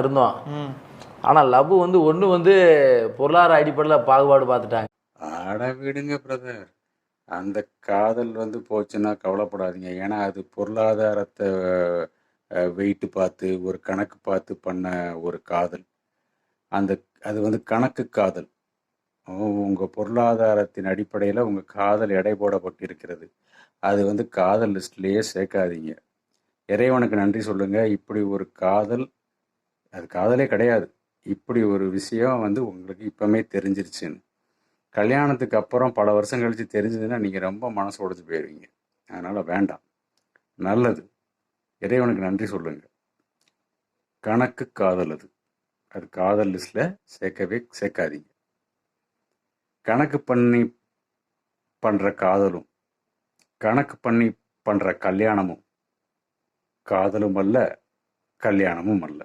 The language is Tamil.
இருந்தோம். ஆனால் லவ் வந்து ஒன்று வந்து பொருளாதார அடிப்படையில் பாகுபாடு பார்த்துட்டாங்க. ஆட விடுங்க பிரதர். அந்த காதல் வந்து போச்சுன்னா கவலைப்படாதீங்க. ஏன்னா அது பொருளாதாரத்தை வெயிட்டு பார்த்து ஒரு கணக்கு பார்த்து பண்ண ஒரு காதல். அந்த அது வந்து கணக்கு காதல். உங்கள் பொருளாதாரத்தின் அடிப்படையில் உங்கள் காதல் எடை போடப்பட்டிருக்கிறது. அது வந்து காதல் லிஸ்ட்லேயே சேர்க்காதீங்க. இறைவனுக்கு நன்றி சொல்லுங்கள். இப்படி ஒரு காதல், அது காதலே கிடையாது, இப்படி ஒரு விஷயம் வந்து உங்களுக்கு இப்போமே தெரிஞ்சிருச்சுன்னு. கல்யாணத்துக்கு அப்புறம் பல வருஷம் கழித்து தெரிஞ்சதுன்னா நீங்கள் ரொம்ப மனசு உடைஞ்சு போயிடுவீங்க. அதனால் வேண்டாம். நல்லது. இறைவனுக்கு நன்றி சொல்லுங்கள். கணக்கு காதல் அது. அது காதல் லிஸ்ட்டில் சேர்க்காதீங்க. கணக்கு பண்ணி பண்ணுற காதலும் கணக்கு பண்ணி பண்ணுற கல்யாணமும் காதலும் அல்ல, கல்யாணமும் அல்ல.